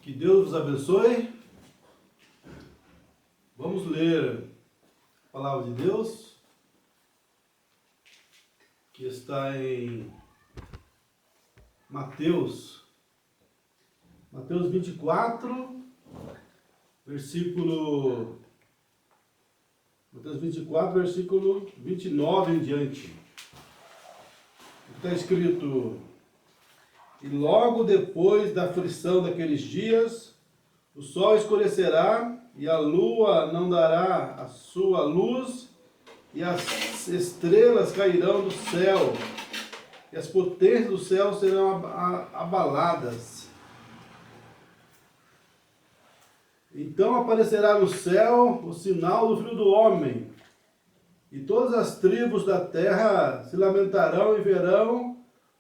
Que Deus vos abençoe. Vamos ler a palavra de Deus, que está em Mateus 24, versículo 29 em diante. Está escrito: e logo depois da aflição daqueles dias, o sol escurecerá e a lua não dará a sua luz, e as estrelas cairão do céu, e as potências do céu serão abaladas. Então aparecerá no céu o sinal do Filho do Homem, e todas as tribos da terra se lamentarão e verão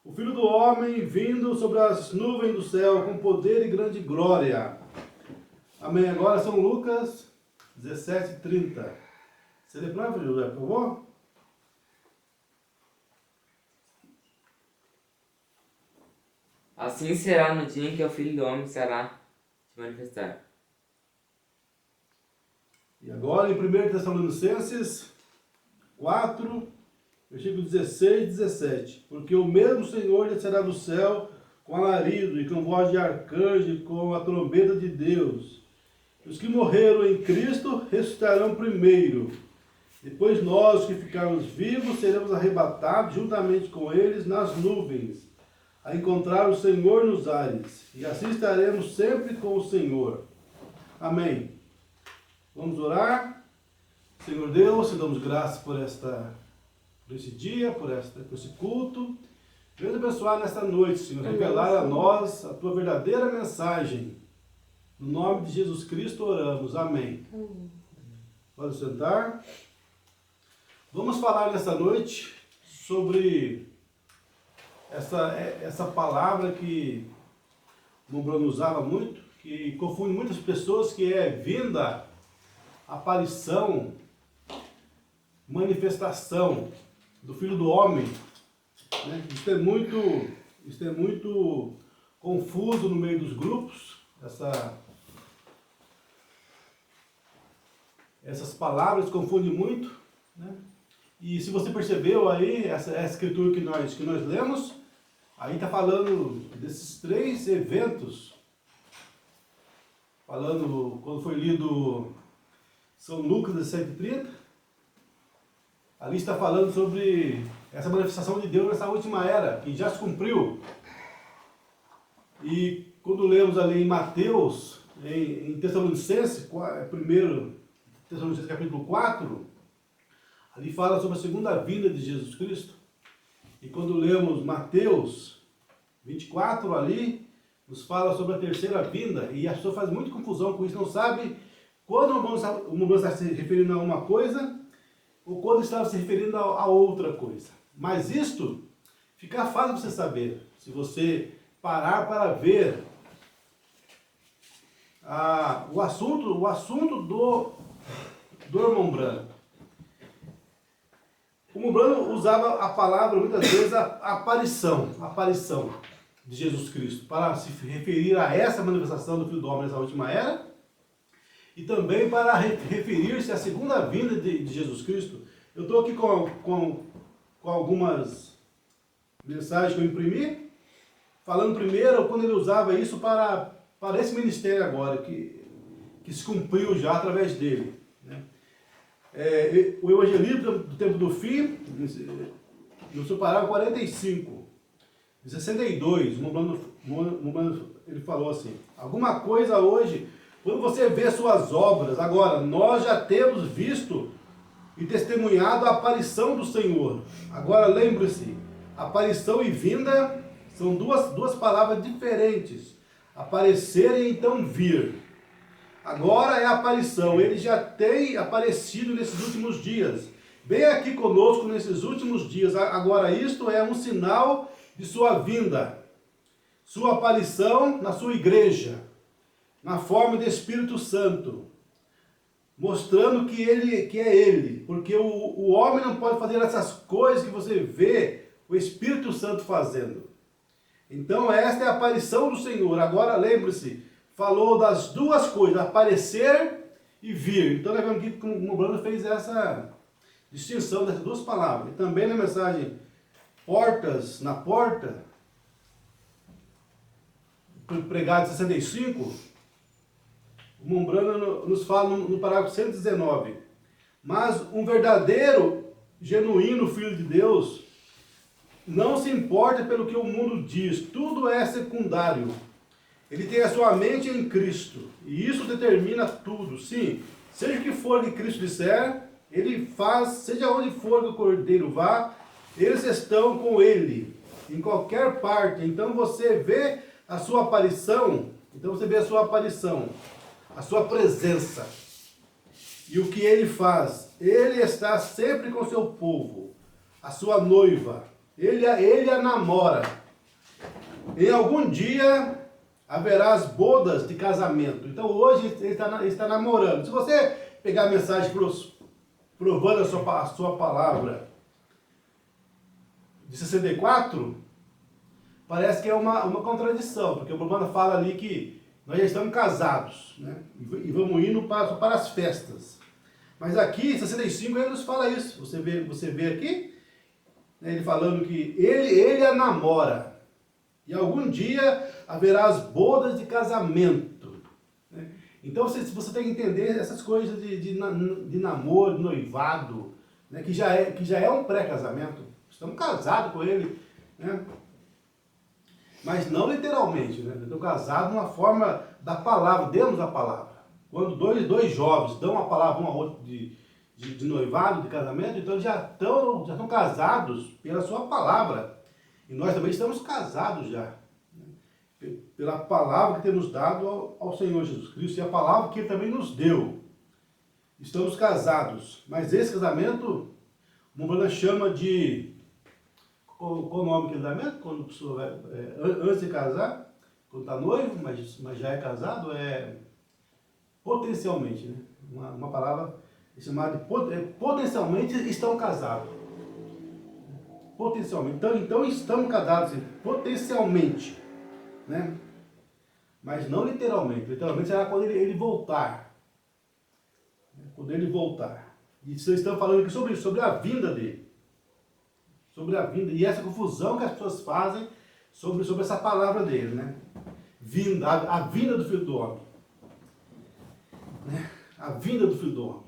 o Filho do Homem vindo sobre as nuvens do céu com poder e grande glória. Amém. Agora São Lucas 17:30. Você lê para mim, José, por favor? Assim será no dia em que o Filho do Homem será se manifestar. E agora em 1 Tessalonicenses 4, versículo 16 e 17. Porque o mesmo Senhor descerá do céu com alarido e com voz de arcanjo e com a trombeta de Deus. Os que morreram em Cristo ressuscitarão primeiro. Depois nós, que ficarmos vivos, seremos arrebatados juntamente com eles nas nuvens, a encontrar o Senhor nos ares. E assim estaremos sempre com o Senhor. Amém. Vamos orar. Senhor Deus, te damos graças por esse dia, por esse culto. Venha abençoar nesta noite, Senhor, revelar a nós a tua verdadeira mensagem. No nome de Jesus Cristo oramos. Amém. Pode sentar. Vamos falar nessa noite sobre essa palavra que o Bruno usava muito, que confunde muitas pessoas, que é vinda, aparição, manifestação do Filho do Homem. Né? Isso é muito confuso no meio dos grupos, essas palavras confundem muito, né? E se você percebeu aí, essa escritura que nós lemos, aí está falando desses três eventos, falando, quando foi lido São Lucas 17:30, ali está falando sobre essa manifestação de Deus nessa última era, que já se cumpriu. E quando lemos ali em Mateus, em Tessalonicenses, 1 Tessalonicenses capítulo 4, ali fala sobre a segunda vinda de Jesus Cristo. E quando lemos Mateus 24 ali, nos fala sobre a terceira vinda, e a pessoa faz muita confusão com isso, não sabe quando o irmão está se referindo a uma coisa, ou quando está se referindo a outra coisa. Mas isto fica fácil de você saber, se você parar para ver o assunto do irmão Branco. O irmão Branco usava a palavra, muitas vezes, a aparição de Jesus Cristo, para se referir a essa manifestação do Filho do Homem nessa última era, e também para referir-se à segunda vinda de Jesus Cristo. Eu estou aqui com algumas mensagens que eu imprimi, falando primeiro quando ele usava isso para esse ministério agora, que se cumpriu já através dele. Né? O evangelismo do tempo do fim, no seu parágrafo 45, 62, ele falou assim: alguma coisa hoje, quando você vê suas obras, agora, nós já temos visto e testemunhado a aparição do Senhor. Agora lembre-se, aparição e vinda são duas palavras diferentes. Aparecer e então vir. Agora é a aparição, ele já tem aparecido nesses últimos dias. Vem aqui conosco nesses últimos dias. Agora isto é um sinal de sua vinda. Sua aparição na sua igreja, na forma de Espírito Santo, mostrando que é ele, porque o homem não pode fazer essas coisas que você vê o Espírito Santo fazendo. Então esta é a aparição do Senhor. Agora lembre-se, falou das duas coisas, aparecer e vir. Então nós vemos aqui como o Bruno fez essa distinção dessas duas palavras. E também na mensagem portas na porta, pregado em 65, o Mombrana nos fala no parágrafo 119. Mas um verdadeiro, genuíno Filho de Deus não se importa pelo que o mundo diz, tudo é secundário. Ele tem a sua mente em Cristo, e isso determina tudo. Sim, seja o que for que Cristo disser, ele faz, seja onde for que o Cordeiro vá, eles estão com ele, em qualquer parte. Então você vê a sua aparição, a sua presença. E o que ele faz? Ele está sempre com seu povo, a sua noiva. Ele a namora. Em algum dia haverá as bodas de casamento. Então hoje ele está namorando. Se você pegar a mensagem provando a sua palavra de 64, parece que é uma contradição, porque o Bruno fala ali que nós já estamos casados, né? E vamos indo para as festas. Mas aqui, em 65, ele nos fala isso. Você vê aqui, né, ele falando que ele a namora. E algum dia haverá as bodas de casamento. Né? Então você tem que entender essas coisas de namoro, de noivado, né, que já é um pré-casamento. Estamos casados com ele, né? Mas não literalmente, né? Estamos casados numa forma da palavra, demos a palavra. Quando dois jovens dão a palavra um ao outro de noivado, de casamento, então eles já estão casados pela sua palavra. E nós também estamos casados já, né? Pela palavra que temos dado ao Senhor Jesus Cristo e a palavra que Ele também nos deu. Estamos casados, mas esse casamento, o Mombrana chama de... Qual o nome do casamento? Quando a pessoa antes de casar, quando está noivo, mas já é casado, potencialmente, né? Uma palavra chamada de potencialmente estão casados. Potencialmente. Então estamos casados, potencialmente, né? Mas não literalmente. Literalmente será quando ele voltar. Quando ele voltar. E vocês estão falando aqui sobre a vinda dele. Sobre a vinda. E essa confusão que as pessoas fazem sobre essa palavra dele, né? Vinda, a vinda do Filho do Homem. Né? A vinda do Filho do Homem.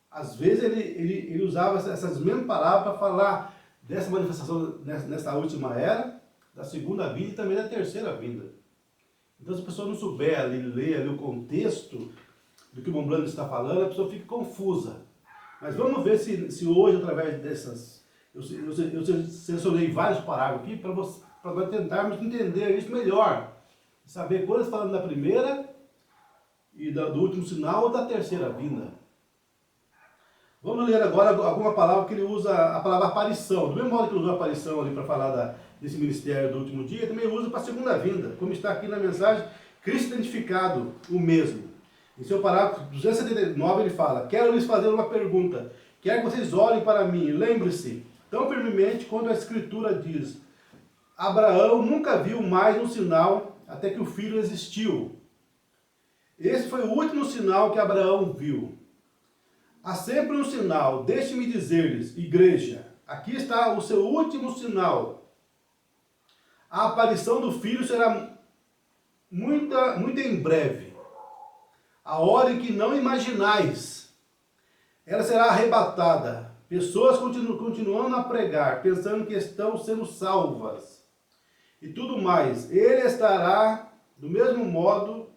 Às vezes ele usava essas mesmas palavras para falar dessa manifestação nessa última era, da segunda vinda e também da terceira vinda. Então, se a pessoa não souber ler ali o contexto do que o Mombrana está falando, a pessoa fica confusa. Mas vamos ver se hoje, através dessas... Eu selecionei vários parágrafos aqui para nós tentarmos entender isso melhor. Saber quando falando da primeira e do último sinal ou da terceira vinda. Vamos ler agora alguma palavra que ele usa, a palavra aparição. Do mesmo modo que ele usou aparição ali para falar desse ministério do último dia, também usa para a segunda vinda. Como está aqui na mensagem, Cristo identificado, o mesmo. Em seu parágrafo 279 ele fala: quero lhes fazer uma pergunta. Quero que vocês olhem para mim. Lembre-se tão firmemente quando a Escritura diz: Abraão nunca viu mais um sinal até que o filho existiu. Esse foi o último sinal que Abraão viu. Há sempre um sinal. Deixe-me dizer-lhes, igreja, aqui está o seu último sinal. A aparição do filho será muito em breve. A hora em que não imaginais. Ela será arrebatada. Pessoas continuando a pregar, pensando que estão sendo salvas. E tudo mais. Ele estará do mesmo modo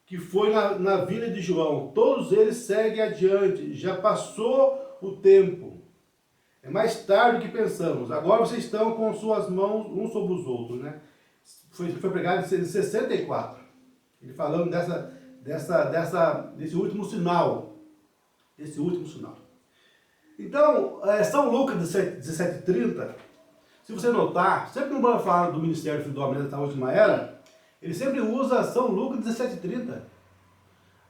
que foi na vida de João. Todos eles seguem adiante. Já passou o tempo. É mais tarde do que pensamos. Agora vocês estão com suas mãos uns sobre os outros, né? Foi pregado em 64. Ele falando desse último sinal. Esse último sinal. Então, São Lucas 17:30, se você notar, sempre que o Bruno fala do ministério do Filho do Homem nessa última era, ele sempre usa São Lucas 17:30.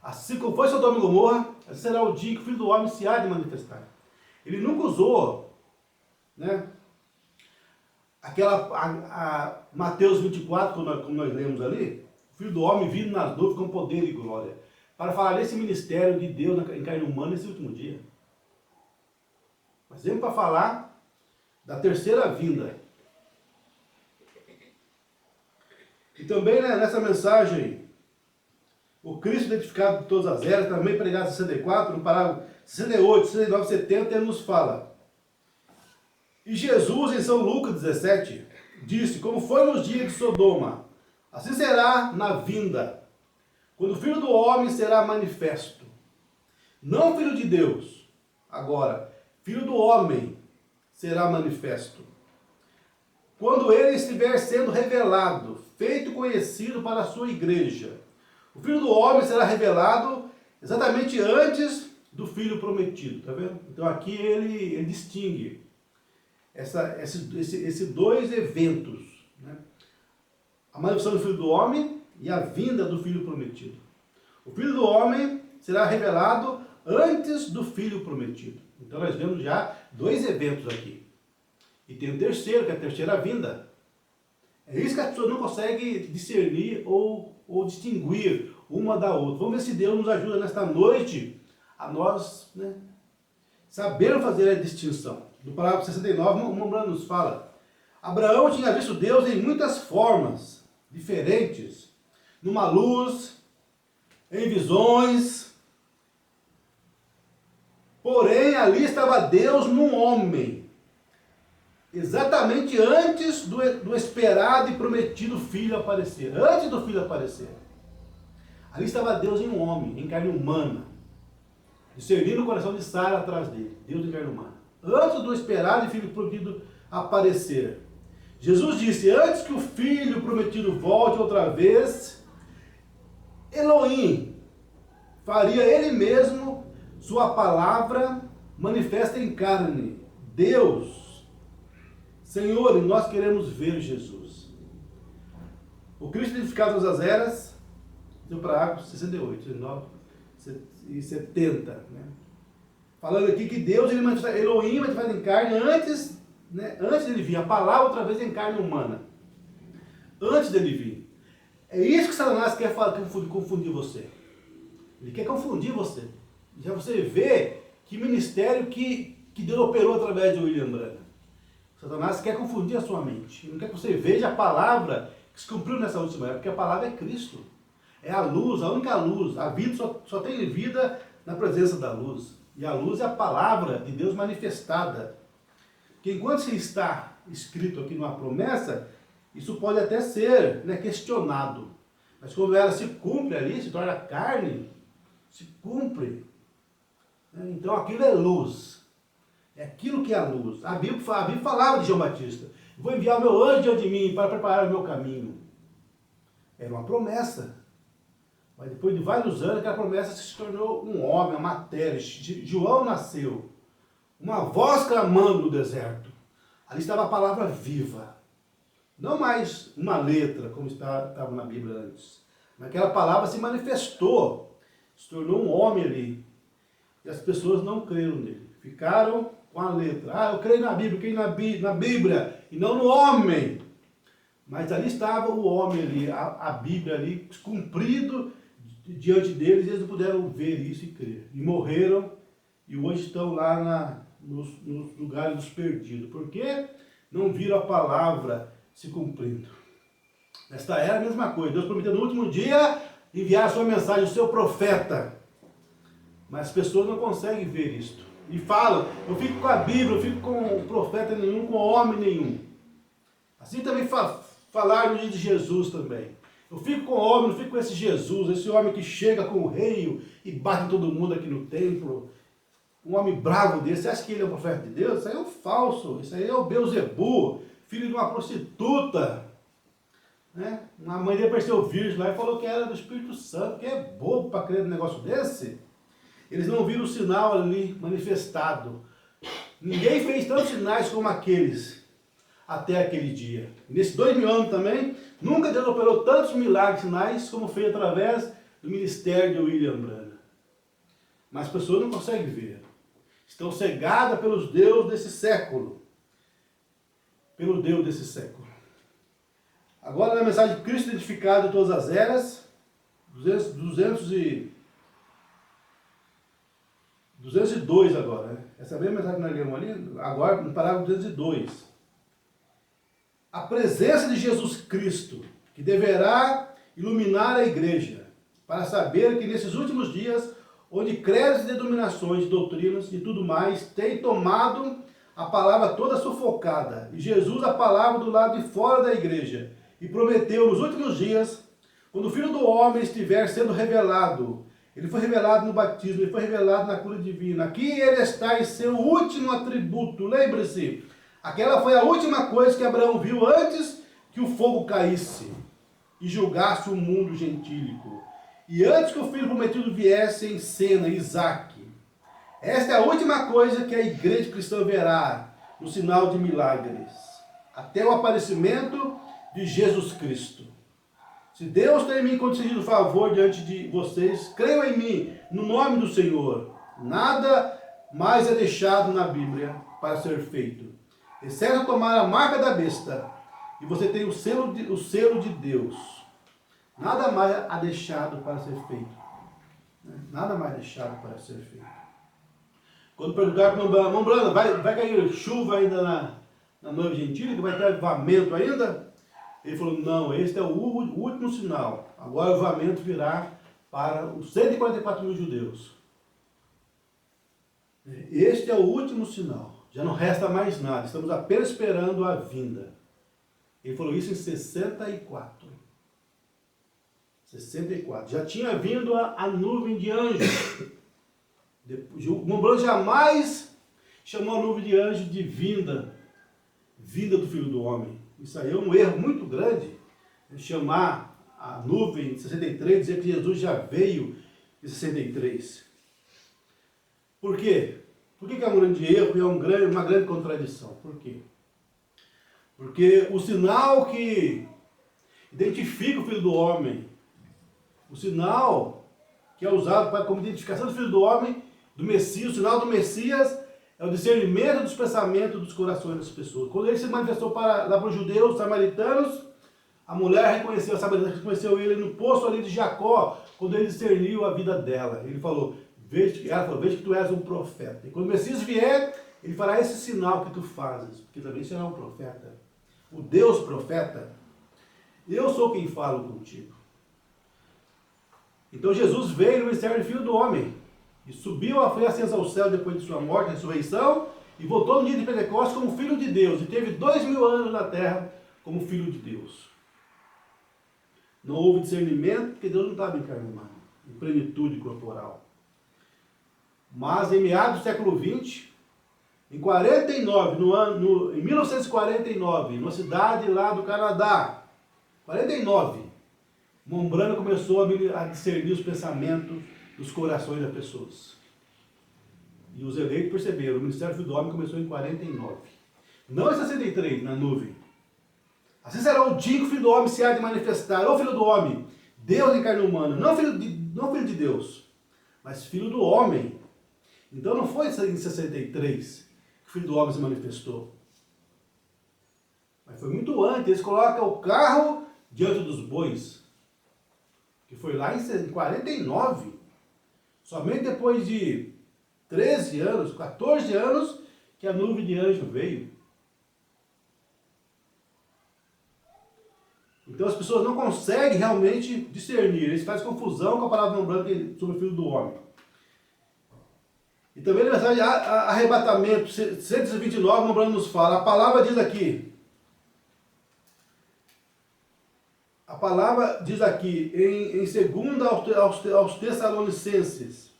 Assim como foi Sodoma e Gomorra, esse será o dia que o Filho do Homem se há de manifestar. Ele nunca usou, né, Mateus 24, como nós lemos ali, Filho do Homem vindo nas nuvens com poder e glória, para falar desse ministério de Deus em carne humana nesse último dia. Mas vemos para falar da terceira vinda. E também, né, nessa mensagem, o Cristo identificado de todas as eras, também pregado em 64, no parágrafo 68, 69, 70, ele nos fala. E Jesus, em São Lucas 17, disse, como foi nos dias de Sodoma, assim será na vinda, quando o Filho do Homem será manifesto. Não Filho de Deus, agora, Filho do Homem será manifesto. Quando ele estiver sendo revelado, feito conhecido para a sua igreja. O Filho do Homem será revelado exatamente antes do Filho prometido, tá vendo? Então aqui ele distingue esses dois eventos, né? A manifestação do Filho do Homem e a vinda do Filho prometido. O Filho do Homem será revelado antes do Filho prometido. Então nós vemos já dois eventos aqui. E tem o terceiro, que é a terceira vinda. É isso que as pessoas não conseguem discernir ou distinguir uma da outra. Vamos ver se Deus nos ajuda nesta noite a nós, né, saber fazer a distinção. No parágrafo 69, Mombrano nos fala: Abraão tinha visto Deus em muitas formas diferentes, numa luz, em visões. Porém, ali estava Deus num homem, exatamente antes do esperado e prometido filho aparecer. Antes do filho aparecer. Ali estava Deus em um homem, em carne humana, discernindo o coração de Sara atrás dele. Deus em carne humana. Antes do esperado e filho prometido aparecer. Jesus disse, antes que o filho prometido volte outra vez, Elohim faria ele mesmo sua palavra manifesta em carne. Deus, Senhor, e nós queremos ver Jesus. O Cristo identificado todas as eras, no parágrafo 68, 69 e 70, né? Falando aqui que Deus, ele manifesta, Elohim manifesta em carne antes, né, antes dele vir. A palavra outra vez em carne humana. Antes dele vir. É isso que Satanás quer confundir você. Ele quer confundir você. Já você vê que ministério que Deus operou através de William Branham. Satanás quer confundir a sua mente. Ele não quer que você veja a palavra que se cumpriu nessa última época, porque a palavra é Cristo. É a luz, a única luz. A vida só tem vida na presença da luz. E a luz é a palavra de Deus manifestada. Que enquanto se está escrito aqui numa promessa, isso pode até ser, né, questionado. Mas quando ela se cumpre ali, se torna carne, se cumpre. Então aquilo é luz. É aquilo que é a luz. A Bíblia falava de João Batista. Vou enviar o meu anjo diante de mim para preparar o meu caminho. Era uma promessa. Mas depois de vários anos, aquela promessa se tornou um homem, uma matéria. João nasceu. Uma voz clamando no deserto. Ali estava a palavra viva. Não mais uma letra, como estava na Bíblia antes. Mas aquela palavra se manifestou. Se tornou um homem ali. E as pessoas não creram nele. Ficaram com a letra. Ah, eu creio na Bíblia, creio na Bíblia e não no homem. Mas ali estava o homem ali, a Bíblia ali, cumprido diante deles, e eles não puderam ver isso e crer. E morreram, e hoje estão lá nos lugares dos perdidos. Por quê? Não viram a palavra se cumprindo. Nesta era a mesma coisa. Deus prometeu no último dia enviar a sua mensagem, o seu profeta. Mas as pessoas não conseguem ver isto. E falam, eu fico com a Bíblia, eu fico com profeta nenhum, com homem nenhum. Assim também falaram no dia de Jesus também. Eu fico com o homem, não fico com esse Jesus, esse homem que chega com o rei e bate em todo mundo aqui no templo. Um homem bravo desse, você acha que ele é um profeta de Deus? Isso aí é um falso, isso aí é o Beuzebu, filho de uma prostituta. Né? Uma mãe dele apareceu virgem lá e falou que era do Espírito Santo, que é bobo para crer num negócio desse. Eles não viram o sinal ali manifestado. Ninguém fez tantos sinais como aqueles até aquele dia. Nesses 2000 anos também, nunca Deus operou tantos milagres, sinais, como fez através do ministério de William Branham. Mas as pessoas não conseguem ver. Estão cegadas pelos deuses desse século. Pelo Deus desse século. Agora na mensagem Cristo identificado em todas as eras, 202 agora, né? Essa mesma mensagem que nós lemos ali, agora no parágrafo 202. A presença de Jesus Cristo, que deverá iluminar a igreja, para saber que nesses últimos dias, onde credos e denominações, doutrinas e tudo mais, têm tomado a palavra toda sufocada, e Jesus a palavra do lado de fora da igreja, e prometeu nos últimos dias, quando o Filho do Homem estiver sendo revelado, ele foi revelado no batismo, ele foi revelado na cura divina, aqui ele está em seu último atributo, lembre-se, aquela foi a última coisa que Abraão viu antes que o fogo caísse e julgasse o mundo gentílico. E antes que o filho prometido viesse em cena, Isaac. Esta é a última coisa que a igreja cristã verá no sinal de milagres, até o aparecimento de Jesus Cristo. Se Deus tem me concedido favor diante de vocês, creiam em mim, no nome do Senhor. Nada mais é deixado na Bíblia para ser feito, exceto tomar a marca da besta, e você tem o selo de Deus. Nada mais há deixado para ser feito. Nada mais deixado para ser feito. Quando perguntaram para o irmão Brana, vai cair chuva ainda na noiva gentílica? Vai ter avivamento ainda? Ele falou, não, este é o último sinal. Agora o avivamento virá para os 144 mil judeus. Este é o último sinal. Já não resta mais nada. Estamos apenas esperando a vinda. Ele falou isso em 64. 64. Já tinha vindo a nuvem de anjos. O Mombrão jamais chamou a nuvem de anjo de vinda do Filho do Homem. Isso aí é um erro muito grande, chamar a nuvem de 63, dizer que Jesus já veio em 63. Por quê? Por que é um grande erro e é uma grande contradição? Por quê? Porque o sinal que identifica o Filho do Homem, o sinal que é usado como identificação do Filho do Homem, do Messias, o sinal do Messias é o discernimento dos pensamentos dos corações das pessoas. Quando ele se manifestou lá para os judeus, os samaritanos, a mulher reconheceu, a samaritana reconheceu ele no poço ali de Jacó, quando ele discerniu a vida dela. Ele falou, ela falou, veja que tu és um profeta. E quando o Messias vier, ele fará esse sinal que tu fazes, porque também será um profeta. O Deus profeta, eu sou quem falo contigo. Então Jesus veio no ministério do Filho do Homem, e subiu, foi ascenso ao céu depois de sua morte, ressurreição, e voltou no dia de Pentecostes como Filho de Deus, e teve 2000 anos na terra como Filho de Deus. Não houve discernimento, porque Deus não estava em carne humana, em plenitude corporal. Mas em meados do século XX, em 49, em 1949, numa cidade lá do Canadá, 49, Mombrana começou a discernir os pensamentos dos corações das pessoas. E os eleitos perceberam, o Ministério do Filho do Homem começou em 49. Não em 63, na nuvem. Assim será o dia que o Filho do Homem se há de manifestar. Ô Filho do Homem, Deus em carne humana, não filho de Deus, mas Filho do Homem. Então não foi em 63 que o Filho do Homem se manifestou. Mas foi muito antes. Eles colocam o carro diante dos bois, que foi lá em 49. Somente depois de 13 anos, 14 anos, que a nuvem de anjo veio. Então as pessoas não conseguem realmente discernir. Eles fazem confusão com a palavra branca sobre o Filho do Homem. E também na mensagem arrebatamento, 129, o Branco nos fala, a palavra diz aqui, em 2 aos Tessalonicenses,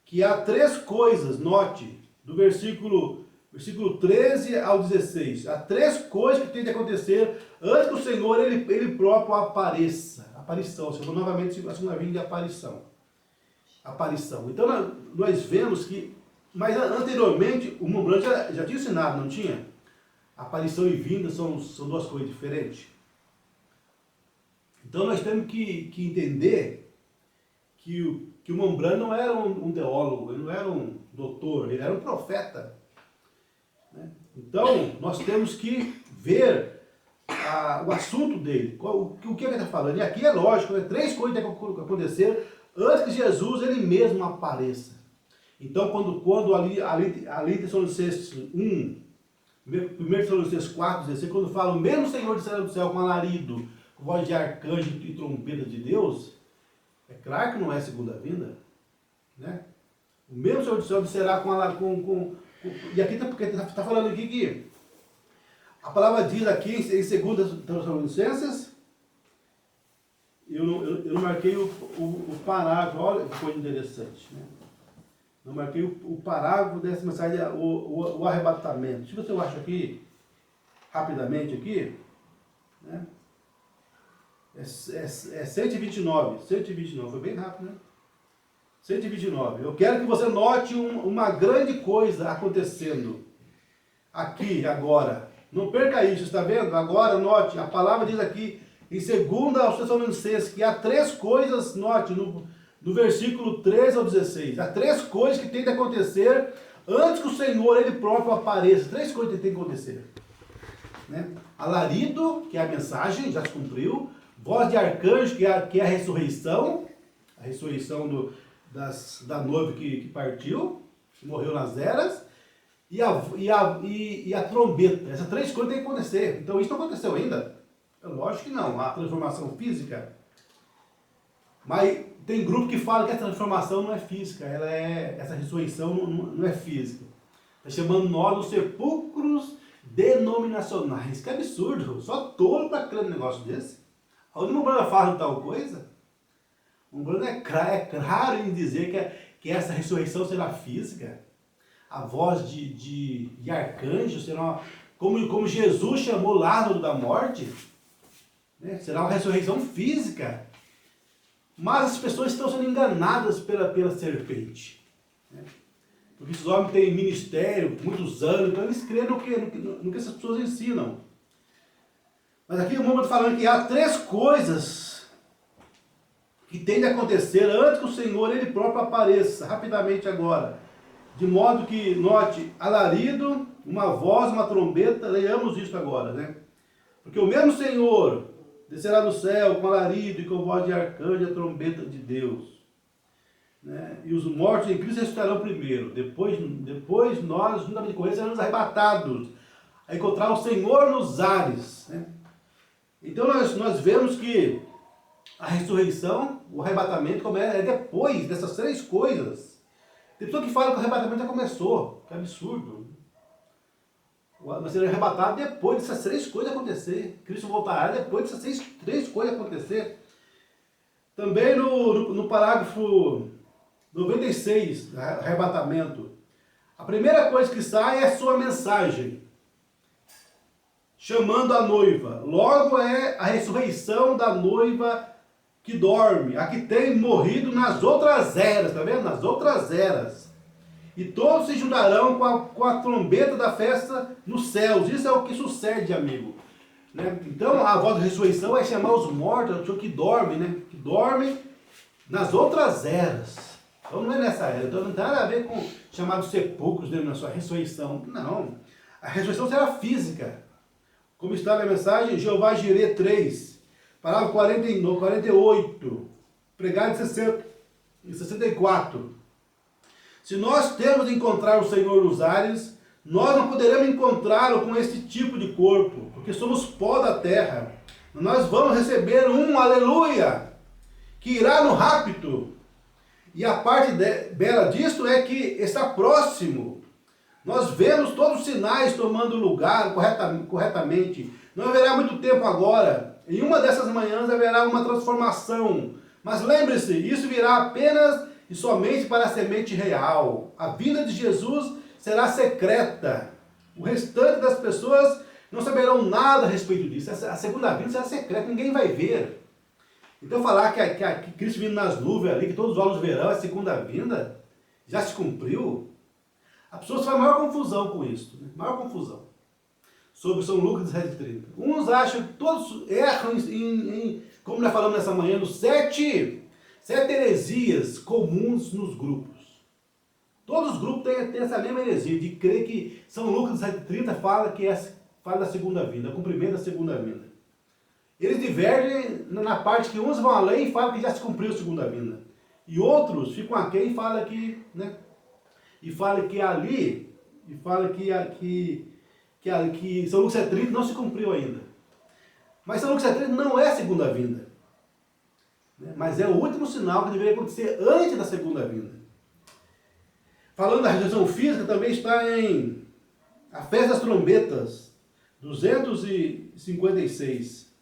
que há 3 coisas, note, do versículo 13 ao 16, há 3 coisas que tem de acontecer antes que o Senhor, ele próprio apareça. Aparição, Senhor, novamente a segunda vinda de aparição. Então nós vemos que, mas anteriormente, o Mombrano já tinha ensinado, não tinha? Aparição e vinda são 2 coisas diferentes. Então nós temos que entender que o Mombrano não era um teólogo, ele não era um doutor, ele era um profeta. Né? Então nós temos que ver o assunto dele. O que ele está falando? E aqui é lógico, né? 3 coisas têm que acontecer antes que Jesus ele mesmo apareça. Então, quando ali em Tessalonicenses 1, 1 Tessalonicenses 4, 16, quando fala o mesmo Senhor descerá do céu com alarido, com voz de arcanjo e trombeta de Deus, é claro que não é a segunda vinda, né? O mesmo Senhor do céu descerá e aqui está falando aqui que a palavra diz aqui em 2 Tessalonicenses, eu não marquei o parágrafo, olha que coisa interessante, né? Eu marquei o parágrafo dessa mensagem, o arrebatamento. Deixa eu ver se eu acho aqui, rapidamente aqui, né? É 129, foi bem rápido, né? 129. Eu quero que você note uma grande coisa acontecendo aqui, agora. Não perca isso, está vendo? Agora, note, a palavra diz aqui, em 2 Tessalonicenses, que há 3 coisas, note, no versículo 13 ao 16. Há 3 coisas que tem que acontecer antes que o Senhor, Ele próprio, apareça. 3 coisas que tem que acontecer. Né? Alarido, que é a mensagem, já se cumpriu. Voz de arcanjo, que é a ressurreição da noiva que partiu, que morreu nas eras. E a trombeta. Essas 3 coisas tem que acontecer. Então isso não aconteceu ainda? Lógico que não. A transformação física. Mas tem grupo que fala que a transformação não é física. Essa ressurreição não é física. Está chamando nós os sepulcros denominacionais. Que absurdo. Só tolo para crer um negócio desse. Onde o Umbanda fala tal coisa, o Umbanda é claro em dizer que essa ressurreição será física. A voz de arcanjo será como Jesus chamou Lázaro da morte, né? Será uma ressurreição física. Mas as pessoas estão sendo enganadas pela serpente, né? Porque esses homens têm ministério, muitos anos, então eles creem no que essas pessoas ensinam. Mas aqui o mundo está falando que há 3 coisas que tem de acontecer antes que o Senhor Ele próprio apareça, rapidamente agora. De modo que, note, alarido, uma voz, uma trombeta, leiamos isso agora, né? Porque o mesmo Senhor descerá do céu com alarido e com voz de arcanjo e a trombeta de Deus. Né? E os mortos em Cristo ressuscitarão primeiro. Depois nós, juntamente com eles, seremos arrebatados a encontrar o Senhor nos ares, né? Então nós vemos que a ressurreição, o arrebatamento, é depois dessas 3 coisas. Tem pessoa que fala que o arrebatamento já começou, que absurdo. Mas será arrebatado depois dessas 3 coisas acontecer. Cristo voltará depois dessas 3 coisas acontecer. Também no parágrafo 96, arrebatamento, a primeira coisa que sai é a sua mensagem, chamando a noiva. Logo é a ressurreição da noiva que dorme, a que tem morrido nas outras eras, tá vendo? Nas outras eras. E todos se juntarão com a trombeta da festa nos céus. Isso é o que sucede, amigo. Né? Então a voz da ressurreição é chamar os mortos, que dormem, né? Que dormem nas outras eras. Então não é nessa era. Então não tem nada a ver com chamados sepulcros na sua ressurreição. Não. A ressurreição será física. Como está na mensagem, Jeová Jireh 3, parágrafo 48, pregado em 64. Se nós temos de encontrar o Senhor nos ares, nós não poderemos encontrá-lo com esse tipo de corpo, porque somos pó da terra. Nós vamos receber um aleluia, que irá no rapto. E a parte bela disto é que está próximo. Nós vemos todos os sinais tomando lugar corretamente. Não haverá muito tempo agora. Em uma dessas manhãs haverá uma transformação. Mas lembre-se, isso virá apenas e somente para a semente real. A vinda de Jesus será secreta. O restante das pessoas não saberão nada a respeito disso. A segunda vinda será secreta, ninguém vai ver. Então falar que Cristo vindo nas nuvens ali, que todos os olhos verão a segunda vinda, já se cumpriu. As pessoas fazem maior confusão com isso, né? Maior confusão. Sobre São Lucas 17:30. Uns acham que todos erram como nós falamos nessa manhã, nos 7 heresias comuns nos grupos. Todos os grupos têm essa mesma heresia, de crer que São Lucas 17:30 fala da segunda vinda, o cumprimento da segunda vinda. eles divergem na parte que uns vão além e falam que já se cumpriu a segunda vinda. E outros ficam aquém e falam que, né? E falam que ali, e falam que São Lucas 30 não se cumpriu ainda. Mas São Lucas 30 não é a segunda vinda. Né? Mas é o último sinal que deveria acontecer antes da segunda vinda. Falando da ressurreição física, também está em A Festa das Trombetas, 256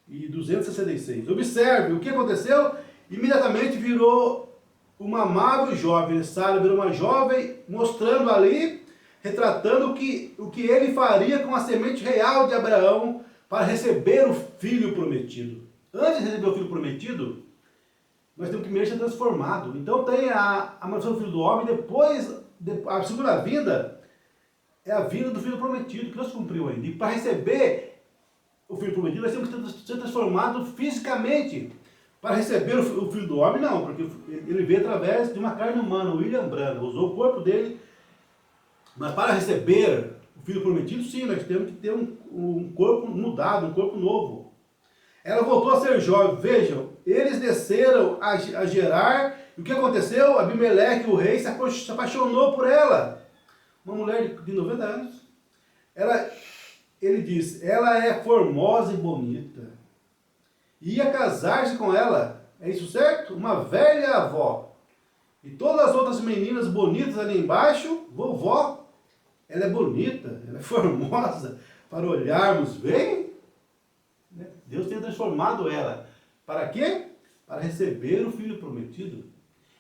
e 266. Observe o que aconteceu. Imediatamente virou uma amável jovem. Sara virou uma jovem, mostrando ali, retratando o que ele faria com a semente real de Abraão para receber o filho prometido. Antes de receber o filho prometido, nós temos que primeiro ser transformado. Então tem a manifestação do Filho do Homem, depois a segunda vinda é a vinda do Filho prometido, que não se cumpriu ainda. E para receber o Filho prometido, nós temos que ser transformados fisicamente. Para receber o Filho do Homem, não, porque ele veio através de uma carne humana, William Branham, usou o corpo dele. Mas para receber o Filho prometido, sim, nós temos que ter um corpo mudado, um corpo novo. Ela voltou a ser jovem. Vejam, eles desceram a Gerar. E o que aconteceu? Abimeleque, o rei, se apaixonou por ela. Uma mulher de 90 anos. Ele diz, ela é formosa e bonita. Ia casar-se com ela. É isso certo? Uma velha avó. E todas as outras meninas bonitas ali embaixo, vovó, ela é bonita, ela é formosa, para olharmos bem. Deus tem transformado ela. Para quê? Para receber o Filho prometido.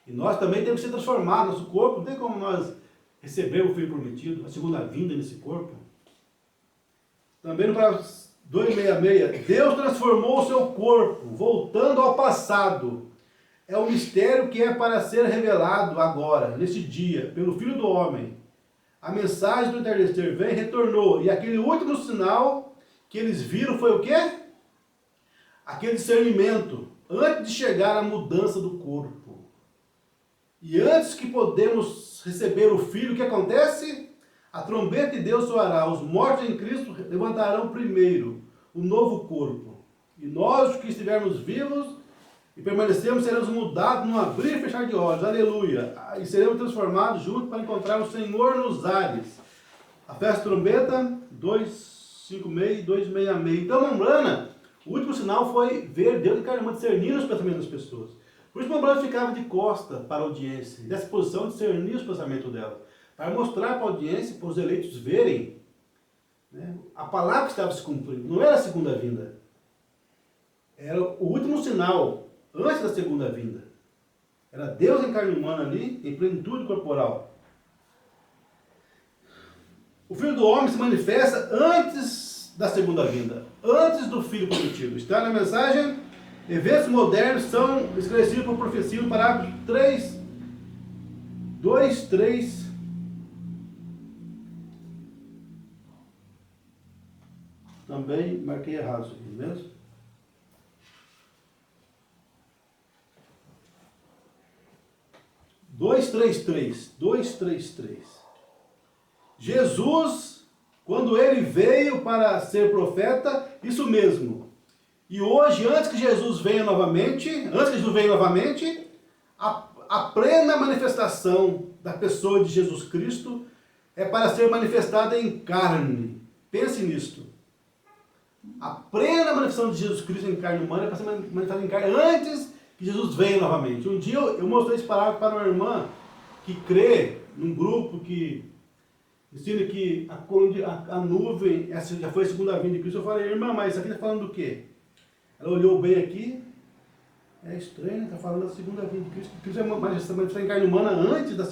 E nós também temos que ser transformados. Nosso corpo, não tem como nós recebermos o Filho prometido, a segunda vinda nesse corpo. Também no parágrafo 266, Deus transformou o seu corpo, voltando ao passado. É um mistério que é para ser revelado agora, nesse dia, pelo Filho do Homem. A mensagem do entardecer vem, retornou. E aquele último sinal que eles viram foi o quê? Aquele discernimento, antes de chegar à mudança do corpo. E antes que podemos receber o Filho, o que acontece? A trombeta de Deus soará, os mortos em Cristo levantarão primeiro o novo corpo. E nós, que estivermos vivos e permanecemos, seremos mudados num abrir e fechar de olhos. Aleluia! E seremos transformados juntos para encontrar o Senhor nos ares. A festa trombeta, 256 e 266. Então, Mambrana, o último sinal foi ver Deus encarnado, discernir os pensamentos das pessoas. Por isso, Mambrana ficava de costa para a audiência, nessa posição de discernir os pensamentos dela, para mostrar para a audiência, para os eleitos verem, né, a palavra que estava se cumprindo. Não era a segunda vinda. Era o último sinal, antes da segunda vinda. Era Deus em carne humana ali, em plenitude corporal. O Filho do Homem se manifesta antes da segunda vinda, antes do Filho prometido. Está na mensagem, eventos modernos são esclarecidos por profecia, no parágrafo 3, 2, 3. Também marquei errado isso aqui, mesmo? Dois, três, três. Jesus, quando ele veio para ser profeta, isso mesmo. E hoje, antes que Jesus venha novamente, a plena manifestação da pessoa de Jesus Cristo é para ser manifestada em carne. Pense nisto. A plena manifestação de Jesus Cristo em carne humana é para ser manifestada em carne antes que Jesus venha novamente. Um dia eu mostrei esse parágrafo para uma irmã que crê num grupo que ensina que a nuvem essa já foi a segunda vinda de Cristo. Eu falei, irmã, mas isso aqui está falando do quê? Ela olhou bem aqui, é estranho, está falando da segunda vinda de Cristo. Cristo é manifestada em carne humana antes da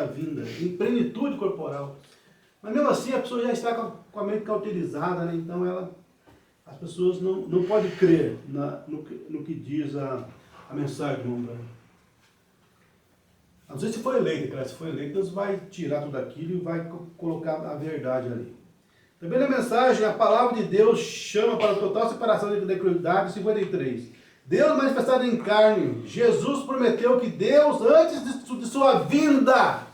vinda, em plenitude corporal. Mas mesmo assim a pessoa já está com a mente cauterizada, né? Então as pessoas não podem crer no que diz a mensagem do Mambrana. Não sei se foi eleito, cara. Se foi eleito, Deus vai tirar tudo aquilo e vai colocar a verdade ali. Também na mensagem, a palavra de Deus chama para a total separação da incredulidade, 53. Deus manifestado em carne. Jesus prometeu que Deus, antes de sua vinda,